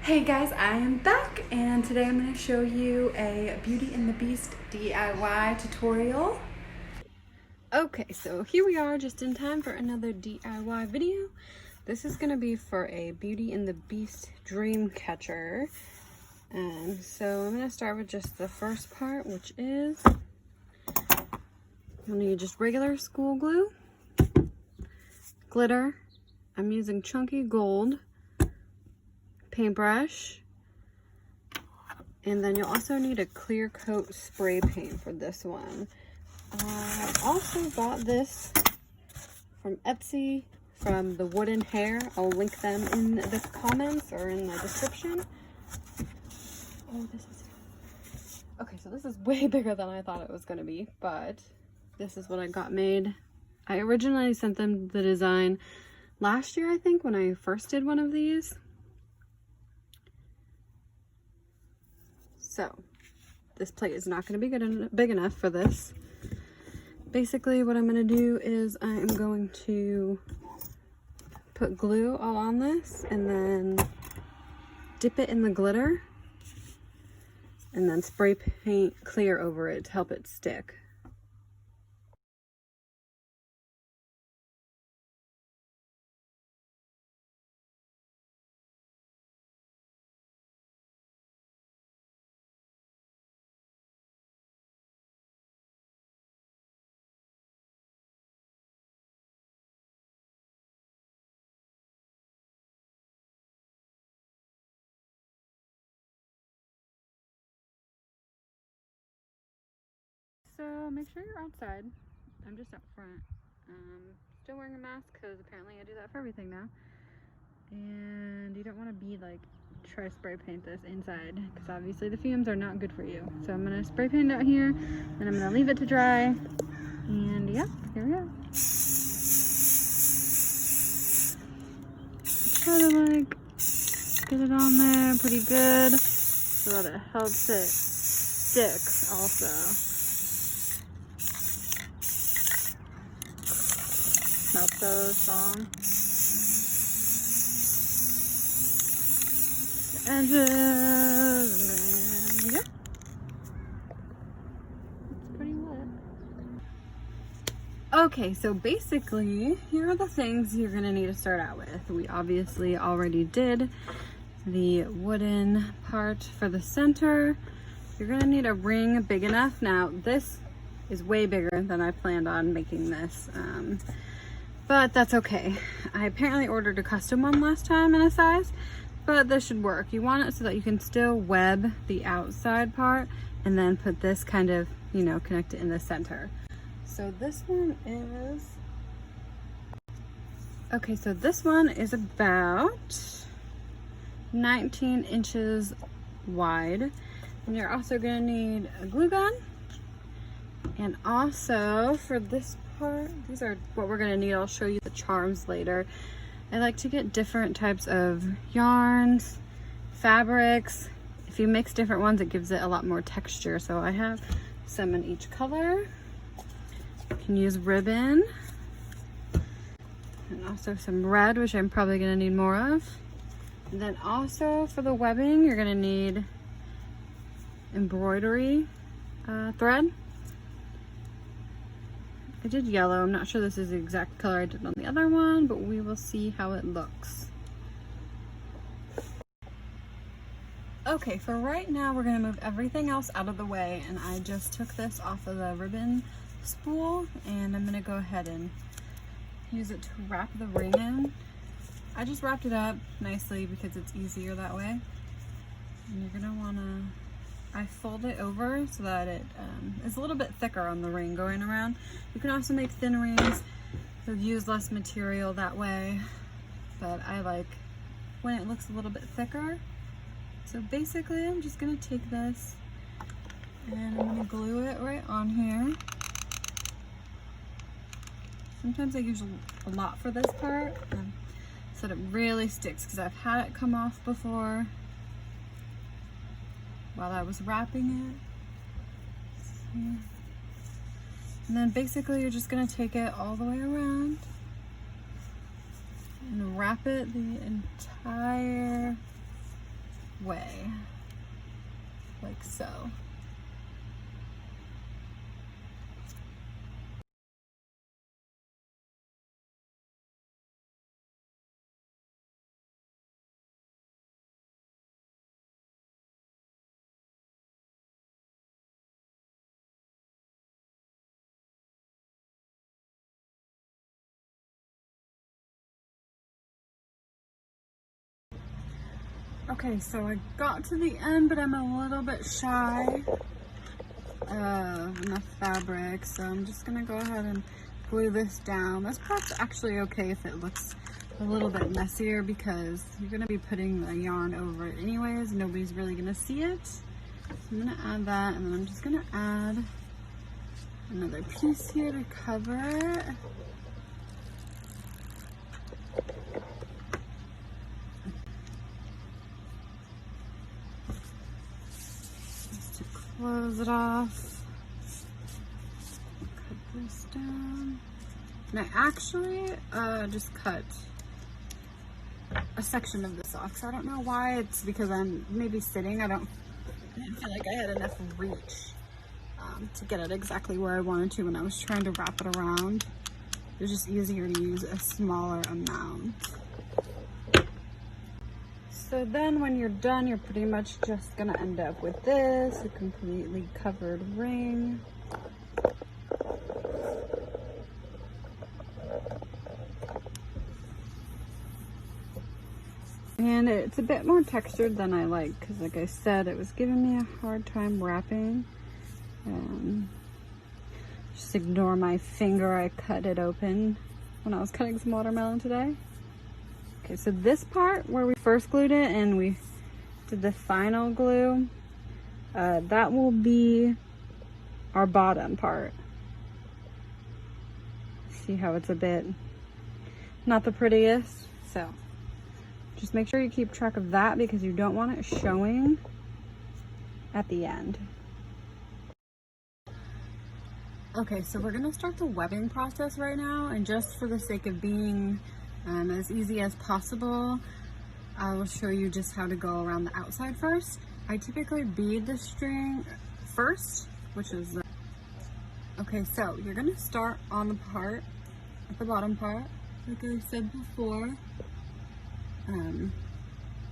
Hey guys, I am back and today I'm going to show you a Beauty and the Beast DIY tutorial. Okay, so here we are just in time for another DIY video. This is going to be for a Beauty and the Beast dream catcher. So I'm going to start with just the first part, which is you'll need just regular school glue, glitter. I'm using chunky gold, paintbrush, and then you'll also need a clear coat spray paint for this one. I also got this from Etsy from the wooden hair. I'll link them in the comments or in the description. Oh, this is okay. So this is way bigger than I thought it was going to be, but this is what I got made. I originally sent them the design last year, I think, when I first did one of these. So this plate is not going to be big enough for this. Basically what I'm going to do is I am going to put glue all on this and then dip it in the glitter and then spray paint clear over it to help it stick. So make sure you're outside. I'm just out front. Still wearing a mask because apparently I do that for everything now. And you don't want to be like, try to spray paint this inside because obviously the fumes are not good for you. So I'm going to spray paint out here and I'm going to leave it to dry. And yeah, here we go. Try to like get it on there pretty good so that it helps it stick also. Smells so strong. And yeah, it's pretty wet. Okay, so basically, here are the things you're gonna need to start out with. We obviously already did the wooden part for the center. You're gonna need a ring big enough. Now, this is way bigger than I planned on making this. But that's okay. I apparently ordered a custom one last time in a size, but this should work. You want it so that you can still web the outside part and then put this kind of, you know, connect it in the center. So this one is, okay, so this one is about 19 inches wide. And you're also gonna need a glue gun. And also for this part, these are what we're gonna need. I'll show you the charms later. I like to get different types of yarns, fabrics. If you mix different ones, it gives it a lot more texture. So I have some in each color. You can use ribbon. And also some red, which I'm probably gonna need more of. And then also for the webbing, you're gonna need embroidery thread. I did yellow. I'm not sure this is the exact color I did on the other one, but we will see how it looks. Okay, for right now, we're gonna move everything else out of the way, and I just took this off of the ribbon spool, and I'm gonna go ahead and use it to wrap the ring in. I just wrapped it up nicely because it's easier that way. And you're gonna wanna, I fold it over so that it is a little bit thicker on the ring going around. You can also make thin rings. You'll use less material that way, but I like when it looks a little bit thicker. So basically, I'm just gonna take this and I'm gonna glue it right on here. Sometimes I use a lot for this part so that it really sticks because I've had it come off before while I was wrapping it. And then basically you're just gonna take it all the way around and wrap it the entire like so. Okay, so I got to the end, but I'm a little bit shy of enough fabric, so I'm just gonna go ahead and glue this down. This part's actually okay if it looks a little bit messier because you're gonna be putting the yarn over it anyways. Nobody's really gonna see it. So I'm gonna add that, and then I'm just gonna add another piece here to cover it. Close it off, cut this down, and I actually just cut a section of this off, so I don't know why. It's because I'm maybe sitting. I didn't feel like I had enough reach to get it exactly where I wanted to when I was trying to wrap it around. It was just easier to use a smaller amount. So then when you're done, you're pretty much just gonna end up with this, a completely covered ring. And it's a bit more textured than I like, because like I said, it was giving me a hard time wrapping. Just ignore my finger, I cut it open when I was cutting some watermelon today. Okay, so this part where we first glued it and we did the final glue, that will be our bottom part. See how it's a bit not the prettiest? So just make sure you keep track of that because you don't want it showing at the end. Okay, so we're gonna start the webbing process right now, and just for the sake of being as easy as possible, I will show you just how to go around the outside first. I typically bead the string first, which is okay, so you're gonna start on the part, at the bottom part, like I said before,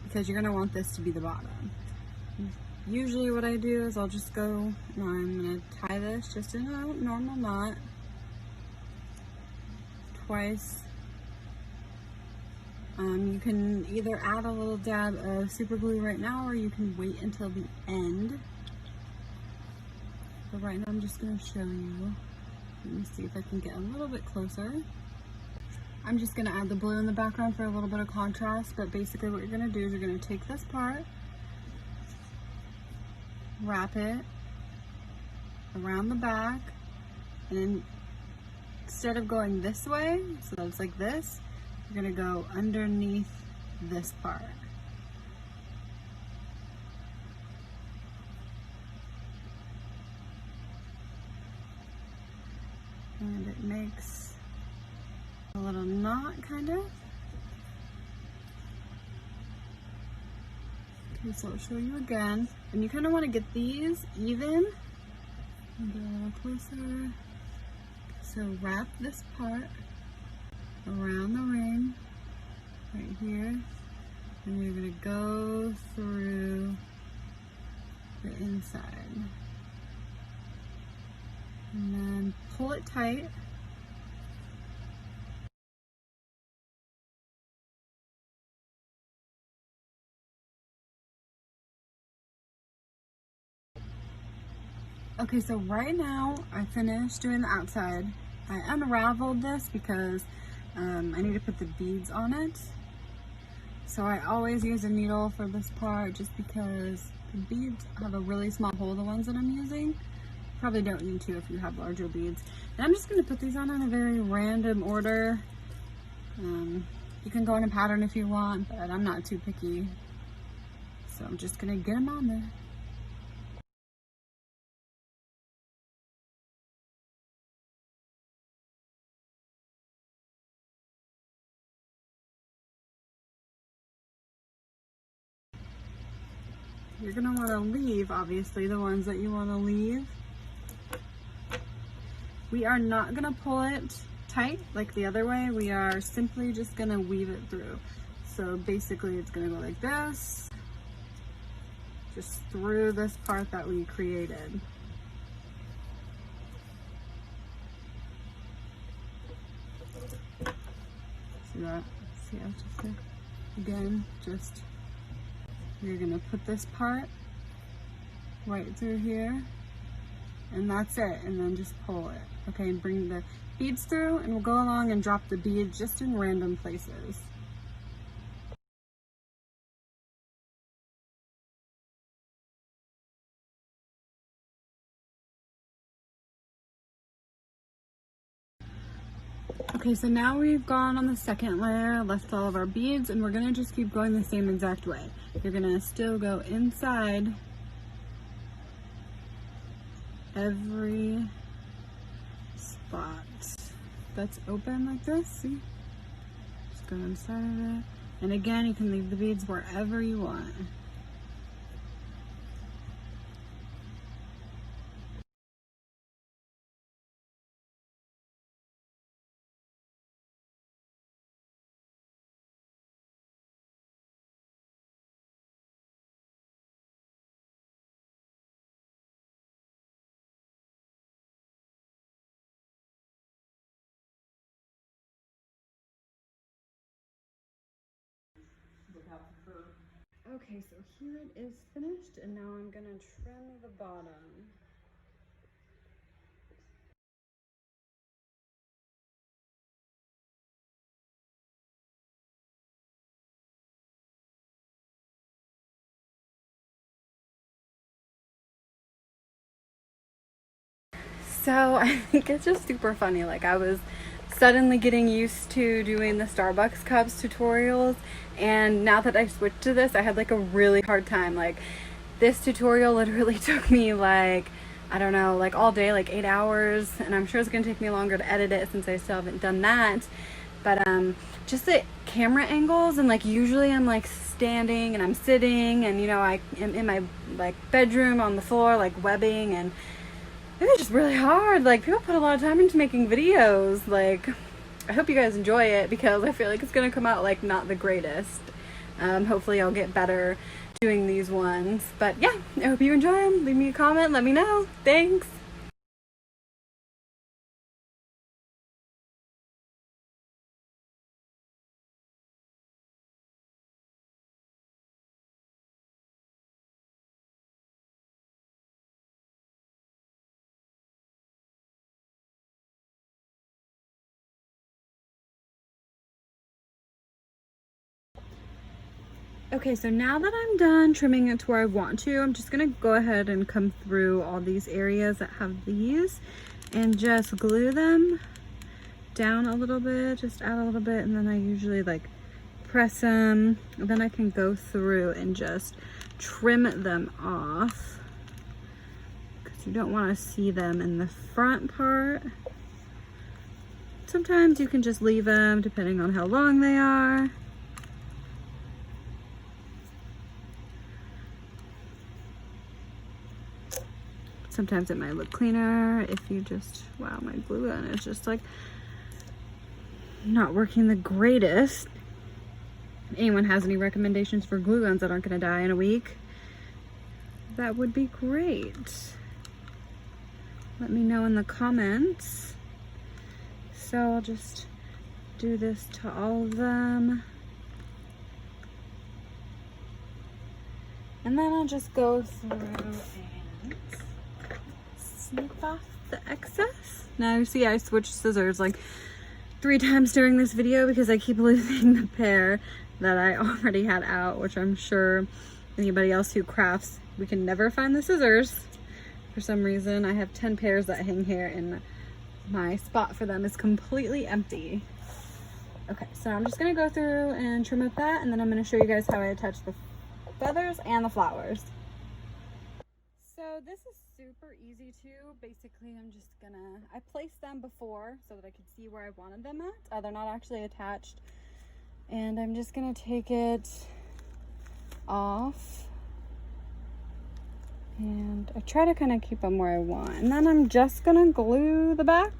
because you're gonna want this to be the bottom. Usually what I do is I'll just go, and I'm gonna tie this just in a normal knot, twice. You can either add a little dab of super glue right now, or you can wait until the end. But right now I'm just gonna show you. Let me see if I can get a little bit closer. I'm just gonna add the blue in the background for a little bit of contrast, but basically what you're gonna do is you're gonna take this part, wrap it around the back, and then instead of going this way, so that it's like this, you're gonna go underneath this part. And it makes a little knot, kind of. Okay, so I'll show you again. And you kind of want to get these even. And go a little closer. So wrap this part around the ring, right here. And you're going to go through the inside. And then pull it tight. Okay, so right now I finished doing the outside. I unraveled this because I need to put the beads on it. So I always use a needle for this part just because the beads have a really small hole, the ones that I'm using. Probably don't need to if you have larger beads. And I'm just gonna put these on in a very random order. You can go in a pattern if you want, but I'm not too picky. So I'm just gonna get them on there. you're gonna wanna leave, obviously, the ones that you wanna leave. We are not gonna pull it tight like the other way. We are simply just gonna weave it through. So basically it's gonna go like this, just through this part that we created. See that? See how it's just there? Again, just, you're gonna put this part right through here, and that's it, and then just pull it. Okay, and bring the beads through, and we'll go along and drop the beads just in random places. Okay, so now we've gone on the second layer, left all of our beads, and we're gonna just keep going the same exact way. You're gonna still go inside every spot that's open like this, see? Just go inside of it. And again, you can leave the beads wherever you want. Okay, so here it is finished, and now I'm gonna trim the bottom. So I think it's just super funny. Like, I was suddenly getting used to doing the Starbucks cups tutorials, and now that I switched to this, I had like a really hard time. Like, this tutorial literally took me like, I don't know, like all day, like 8 hours, and I'm sure it's gonna take me longer to edit it since I still haven't done that. But just the camera angles, and like usually I'm like standing and I'm sitting, and you know, I am in my like bedroom on the floor like webbing, and it's just really hard. Like, people put a lot of time into making videos. Like, I hope you guys enjoy it, because I feel like it's gonna come out like not the greatest. Hopefully I'll get better doing these ones. But yeah, I hope you enjoy them. Leave me a comment, let me know. Thanks. Okay, so now that I'm done trimming it to where I want to, I'm just gonna go ahead and come through all these areas that have these and just glue them down a little bit, just add a little bit, and then I usually like press them, and then I can go through and just trim them off, because you don't want to see them in the front part. Sometimes you can just leave them depending on how long they are. Sometimes it might look cleaner if you just, wow, my glue gun is just like not working the greatest. If anyone has any recommendations for glue guns that aren't gonna die in a week, that would be great. Let me know in the comments. So I'll just do this to all of them. And then I'll just go through and snip off the excess. Now you see I switched scissors like 3 times during this video because I keep losing the pair that I already had out, which I'm sure anybody else who crafts, we can never find the scissors. For some reason, I have 10 pairs that hang here and my spot for them is completely empty. Okay, so I'm just gonna go through and trim up that, and then I'm gonna show you guys how I attach the feathers and the flowers. So this is super easy too. Basically, I'm just gonna, I placed them before so that I could see where I wanted them at. They're not actually attached. And I'm just gonna take it off And I try to kind of keep them where I want. And then I'm just gonna glue the back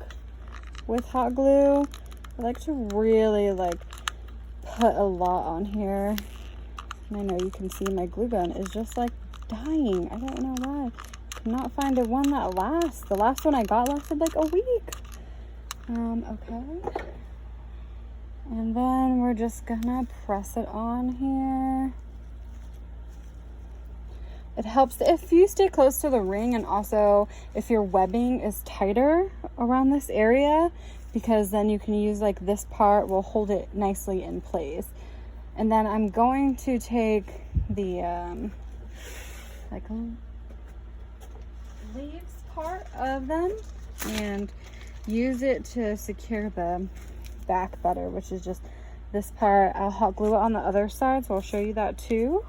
with hot glue. I like to really like put a lot on here. And I know you can see my glue gun is just like dying. I don't know why. I cannot find a one that lasts. The last one I got lasted like a week. Okay. And then we're just gonna press it on here. It helps if you stay close to the ring, and also if your webbing is tighter around this area, because then you can use like this part will hold it nicely in place. And then I'm going to take the like leaves part of them and use it to secure the back better, which is just this part. I'll hot glue it on the other side, so I'll show you that too.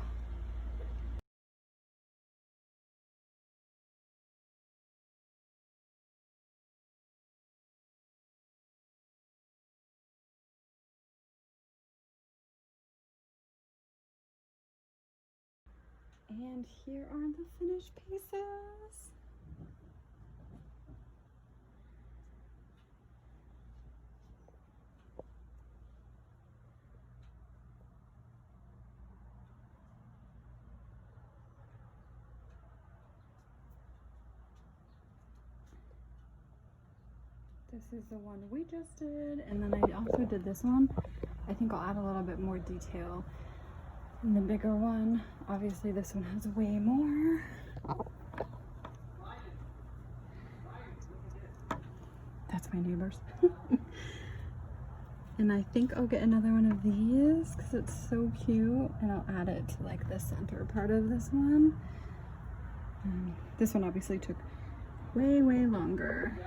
And here are the finished pieces. This is the one we just did, and then I also did this one. I think I'll add a little bit more detail in the bigger one. Obviously this one has way more. That's my neighbors. And I think I'll get another one of these because it's so cute, and I'll add it to like the center part of this one. This one obviously took way longer.